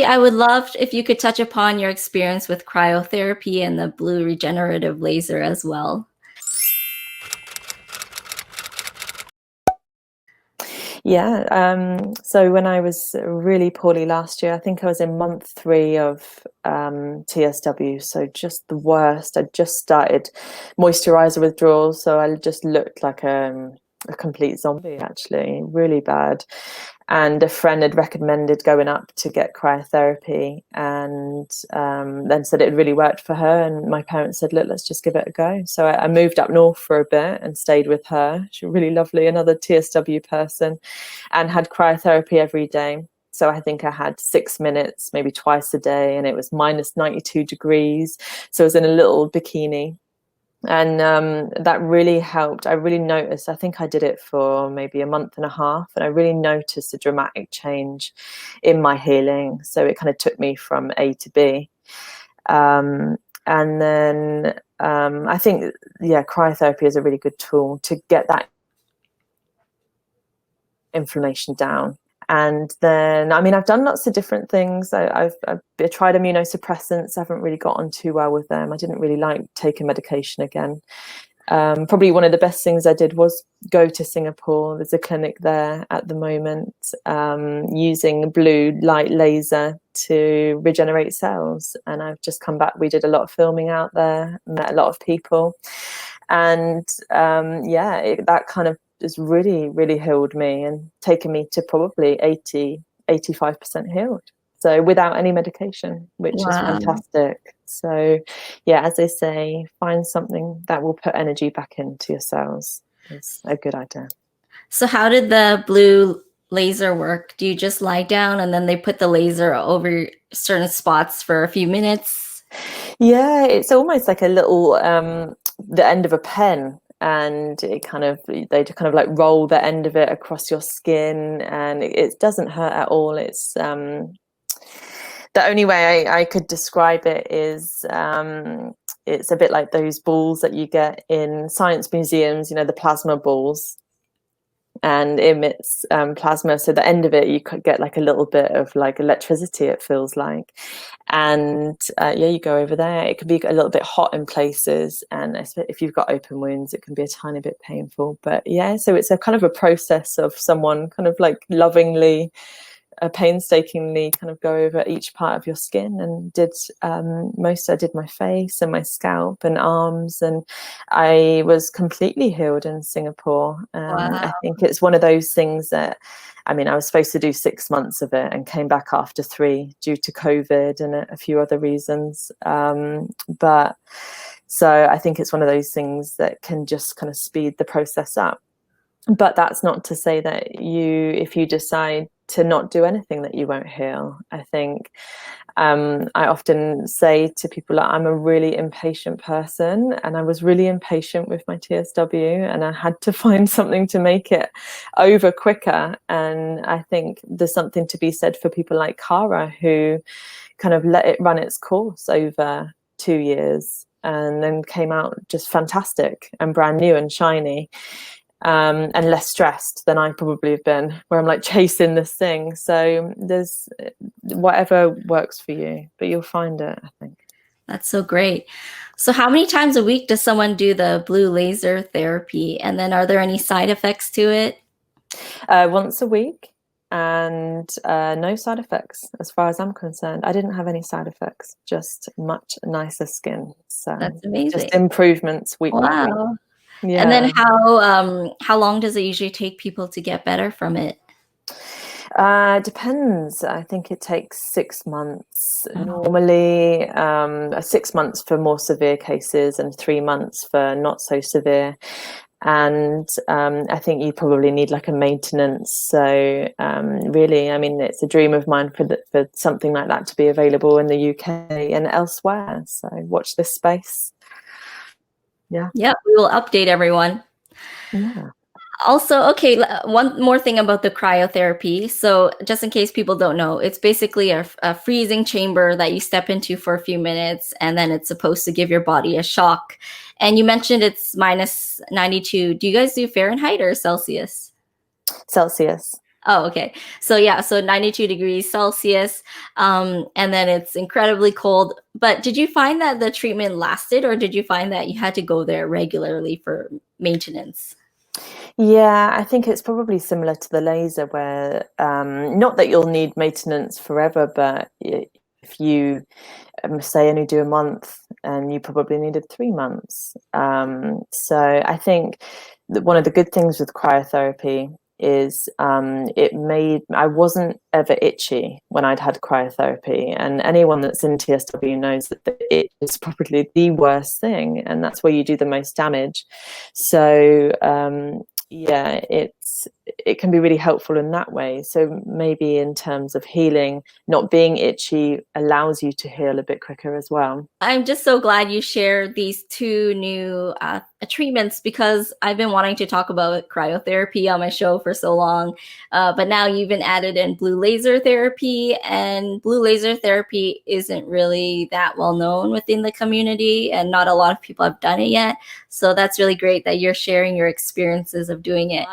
I would love if you could touch upon your experience with cryotherapy and the blue regenerative laser as well. Yeah. So when I was really poorly last year, I think I was in month 3 of TSW. So just the worst. I just started moisturizer withdrawal. So I just looked like a complete zombie, actually, really bad. And a friend had recommended going up to get cryotherapy, and then said it really worked for her. And my parents said, look, let's just give it a go. So I moved up north for a bit and stayed with her. She was really lovely, another TSW person, and had cryotherapy every day. So I think I had 6 minutes, maybe twice a day, and it was minus 92 degrees. So I was in a little bikini. And that really helped. I really noticed, I think I did it for maybe a month and a half, and I really noticed a dramatic change in my healing. So it kind of took me from A to B. And then I think, yeah, cryotherapy is a really good tool to get that inflammation down. And then, I mean, I've done lots of different things. I've tried immunosuppressants. I haven't really got on too well with them. I didn't really like taking medication again. Probably one of the best things I did was go to Singapore. There's a clinic there at the moment, using blue light laser to regenerate cells. And I've just come back. We did a lot of filming out there, met a lot of people. And that kind of has really, really healed me and taken me to probably 85% healed. So without any medication, which is fantastic. So yeah, as they say, find something that will put energy back into your cells. It's a good idea. So how did the blue laser work? Do you just lie down and then they put the laser over certain spots for a few minutes? Yeah, it's almost like a little, the end of a pen. And they kind of like roll the end of it across your skin, and it doesn't hurt at all. It's the only way I could describe it is it's a bit like those balls that you get in science museums, the plasma balls, and emits plasma. So the end of it, you could get like a little bit of like electricity, it feels like. And you go over there. It can be a little bit hot in places, and if you've got open wounds, it can be a tiny bit painful. But yeah, so it's a kind of a process of someone kind of like lovingly, painstakingly kind of go over each part of your skin, and I did my face and my scalp and arms, and I was completely healed in Singapore. I think it's one of those things that, I mean, I was supposed to do 6 months of it and came back after 3 due to COVID and a few other reasons. But so I think it's one of those things that can just kind of speed the process up. But that's not to say that if you decide to not do anything, that you won't heal. I think I often say to people that I'm a really impatient person, and I was really impatient with my TSW, and I had to find something to make it over quicker. And I think there's something to be said for people like Cara, who kind of let it run its course over 2 years and then came out just fantastic and brand new and shiny. And less stressed than I probably have been, where I'm like chasing this thing. So there's whatever works for you, but you'll find it, I think. That's so great. So how many times a week does someone do the blue laser therapy? And then are there any side effects to it? Once a week, and no side effects as far as I'm concerned. I didn't have any side effects, just much nicer skin. So that's amazing. Just improvements week by week. Yeah. And then how long does it usually take people to get better from it? Depends. I think it takes 6 months. Normally 6 months for more severe cases and 3 months for not so severe. And I think you probably need like a maintenance. So really, I mean, it's a dream of mine for something like that to be available in the UK and elsewhere. So watch this space. Yeah. Yep, we will update everyone. Yeah. Also, okay, one more thing about the cryotherapy. So just in case people don't know, it's basically a freezing chamber that you step into for a few minutes, and then it's supposed to give your body a shock. And you mentioned it's minus 92. Do you guys do Fahrenheit or Celsius? Celsius. Oh, okay. So yeah, so 92 degrees Celsius, and then it's incredibly cold. But did you find that the treatment lasted, or did you find that you had to go there regularly for maintenance? Yeah, I think it's probably similar to the laser where not that you'll need maintenance forever, but if you say only do a month and you probably needed 3 months. So I think that one of the good things with cryotherapy is I wasn't ever itchy when I'd had cryotherapy, and anyone that's in TSW knows that the itch is probably the worst thing, and that's where you do the most damage. So yeah, it can be really helpful in that way. So maybe in terms of healing, not being itchy allows you to heal a bit quicker as well. I'm just so glad you shared these two new treatments, because I've been wanting to talk about cryotherapy on my show for so long. But now you've been added in blue laser therapy, and blue laser therapy isn't really that well known within the community, and not a lot of people have done it yet. So that's really great that you're sharing your experiences of doing it.